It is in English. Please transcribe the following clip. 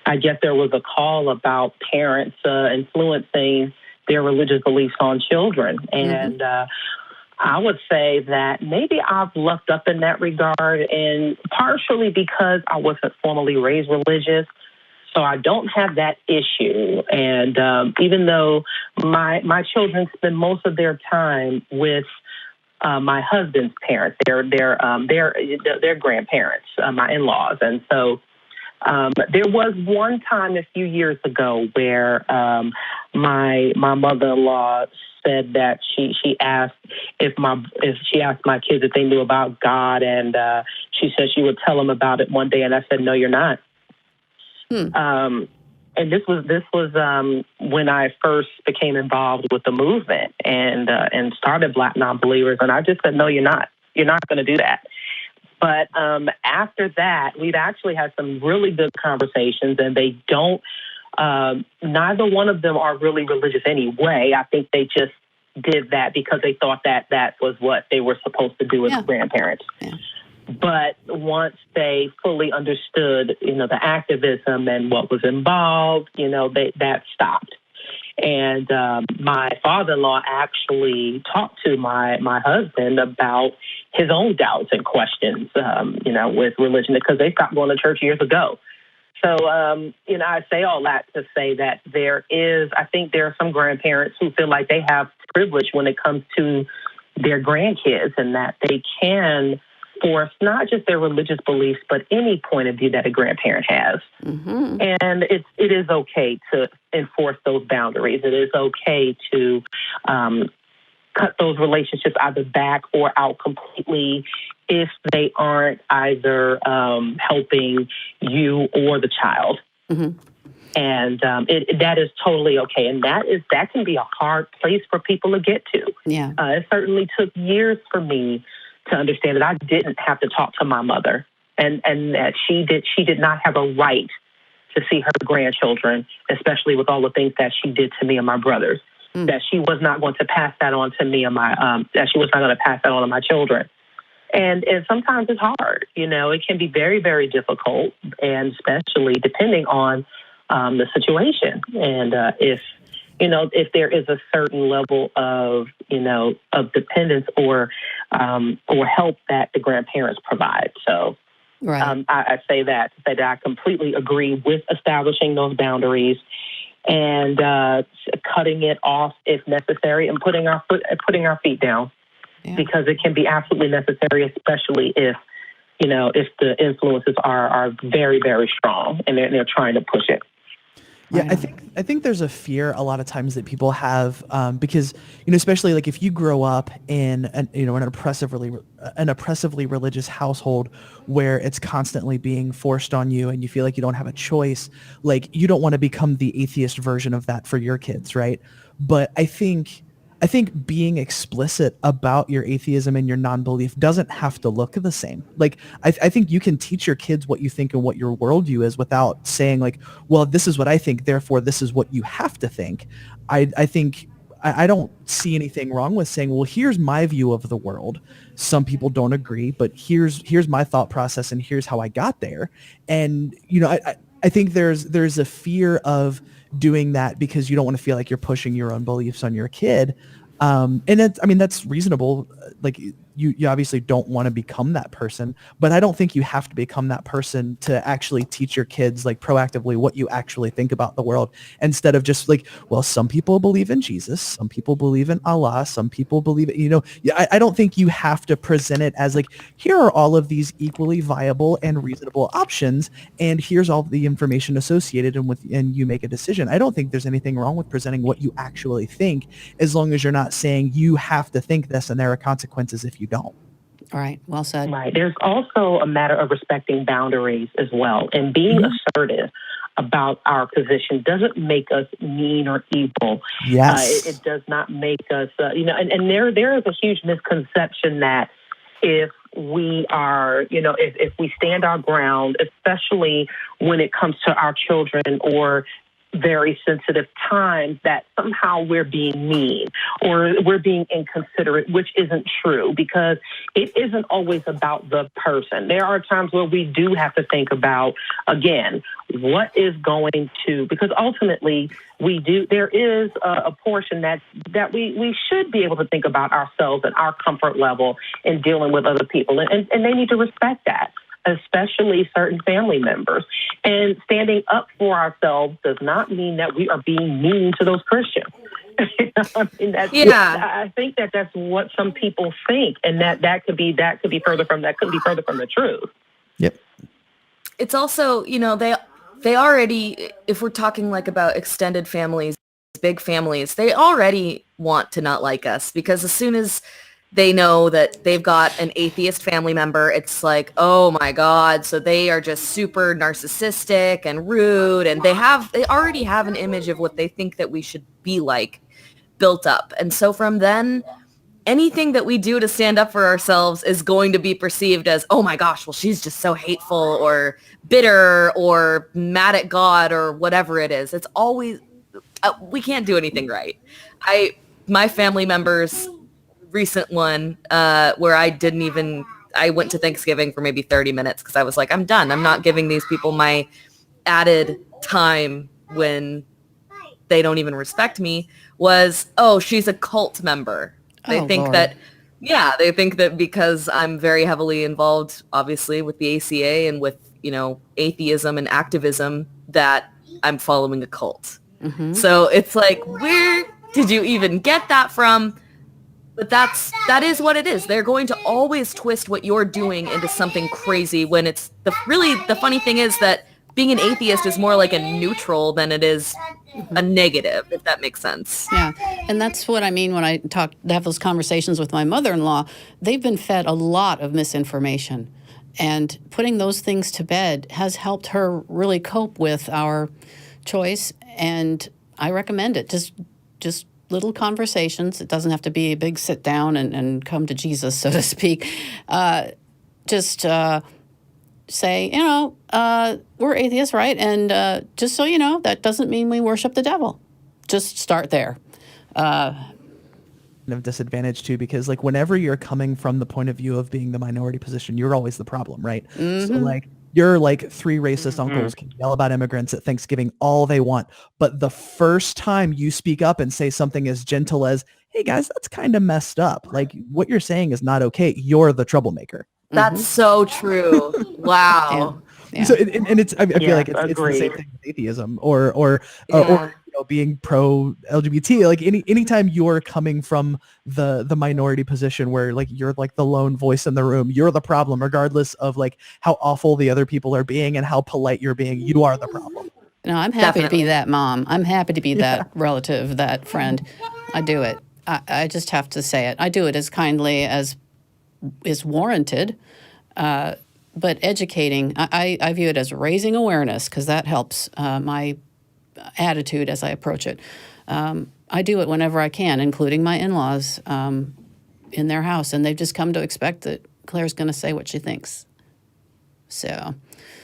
I guess there was a call about parents influencing their religious beliefs on children. And I would say that maybe I've lucked up in that regard, and partially because I wasn't formally raised religious. So I don't have that issue. And even though my children spend most of their time with my husband's parents, their grandparents, my in-laws. And so there was one time a few years ago where my mother-in-law said that she asked if she asked my kids if they knew about God, and she said she would tell them about it one day, and I said, no, you're not. And this was when I first became involved with the movement and started Black Non-Believers, and I just said, no, you're not. You're not going to do that. But after that, we've actually had some really good conversations, and they don't. Neither one of them are really religious anyway. I think they just did that because they thought that was what they were supposed to do as grandparents. Yeah. But once they fully understood, the activism and what was involved, that stopped. And my father-in-law actually talked to my husband about his own doubts and questions, with religion, because they stopped going to church years ago. So, I say all that to say that I think there are some grandparents who feel like they have privilege when it comes to their grandkids, and that they can force not just their religious beliefs, but any point of view that a grandparent has. Mm-hmm. And it is okay to enforce those boundaries. It is okay to cut those relationships either back or out completely if they aren't either helping you or the child. Mm-hmm. And that is totally okay. And that can be a hard place for people to get to. Yeah. It certainly took years for me to understand that I didn't have to talk to my mother, and that she did not have a right to see her grandchildren, especially with all the things that she did to me and my brothers. That she was not going to pass that on to me and that she was not going to pass that on to my children. And sometimes it's hard. It can be very, very difficult, and especially depending on the situation. And if there is a certain level of dependence or help that the grandparents provide. So right. I say that I completely agree with establishing those boundaries and cutting it off if necessary, and putting our feet down, because it can be absolutely necessary, especially if the influences are very, very strong and they're trying to push it. Yeah, I think there's a fear a lot of times that people have because especially like if you grow up in an oppressively religious household where it's constantly being forced on you and you feel like you don't have a choice, like you don't want to become the atheist version of that for your kids, right? But I think being explicit about your atheism and your non-belief doesn't have to look the same. Like, I think you can teach your kids what you think and what your worldview is without saying like, well, this is what I think, therefore this is what you have to think. I think I don't see anything wrong with saying, well, here's my view of the world. Some people don't agree, but here's my thought process and here's how I got there. And, I think there's a fear of doing that because you don't want to feel like you're pushing your own beliefs on your kid. And that's reasonable. Like you obviously don't want to become that person, but I don't think you have to become that person to actually teach your kids like proactively what you actually think about the world, instead of just like, well, some people believe in Jesus, some people believe in Allah, some people believe, I don't think you have to present it as like, here are all of these equally viable and reasonable options, and here's all the information associated and you make a decision. I don't think there's anything wrong with presenting what you actually think, as long as you're not saying you have to think this and there are consequences if you don't. All right. Well said. Right. There's also a matter of respecting boundaries as well. And being assertive about our position doesn't make us mean or evil. Yes. It does not make us, and there is a huge misconception that if we are, if we stand our ground, especially when it comes to our children or very sensitive times that somehow we're being mean or we're being inconsiderate, which isn't true, because it isn't always about the person. There are times where we do have to think about, again, what is going to, because ultimately there is a portion that we should be able to think about ourselves and our comfort level in dealing with other people. And they need to respect that, especially certain family members. And standing up for ourselves does not mean that we are being mean to those Christians. I think that's what some people think, and that could be further from the truth. Yep. It's also, they already, if we're talking like about extended families, big families, they already want to not like us, because as soon as they know that they've got an atheist family member, it's like, oh my God. So they are just super narcissistic and rude, and they already have an image of what they think that we should be like built up. And so from then, anything that we do to stand up for ourselves is going to be perceived as, oh my gosh, well, she's just so hateful or bitter or mad at God or whatever it is. It's always, we can't do anything right. My family members, recent one where I went to Thanksgiving for maybe 30 minutes because I was like, I'm done. I'm not giving these people my added time when they don't even respect me, was, oh, she's a cult member. They think Lord. they think that because I'm very heavily involved, obviously, with the ACA and with, atheism and activism, that I'm following a cult. Mm-hmm. So it's like, where did you even get that from? But that is what it is. They're going to always twist what you're doing into something crazy, when it's the funny thing is that being an atheist is more like a neutral than it is a negative, if that makes sense. Yeah, and that's what I mean when I have those conversations with my mother-in-law. They've been fed a lot of misinformation, and putting those things to bed has helped her really cope with our choice, and I recommend it. Just little conversations. It doesn't have to be a big sit down and come to Jesus, so to speak. Say, we're atheists, right? And just so you know, that doesn't mean we worship the devil. Just start there. Of disadvantage too, because like whenever you're coming from the point of view of being the minority position, you're always the problem, right? Mm-hmm. So like your like three racist uncles can yell about immigrants at Thanksgiving all they want, but the first time you speak up and say something as gentle as, hey guys, that's kind of messed up, like what you're saying is not okay, you're the troublemaker. That's so true. Wow. Yeah. So and it's I feel like it's the same thing with atheism or being pro LGBT. Like anytime you're coming from the minority position where like you're like the lone voice in the room, you're the problem, regardless of like how awful the other people are being and how polite you're being. You are the problem. No, I'm happy to be that mom. I'm happy to be that relative, that friend. I do it. I just have to say it. I do it as kindly as is warranted. But educating, I view it as raising awareness, because that helps my attitude as I approach it. I do it whenever I can, including my in-laws in their house, and they've just come to expect that Claire's going to say what she thinks. So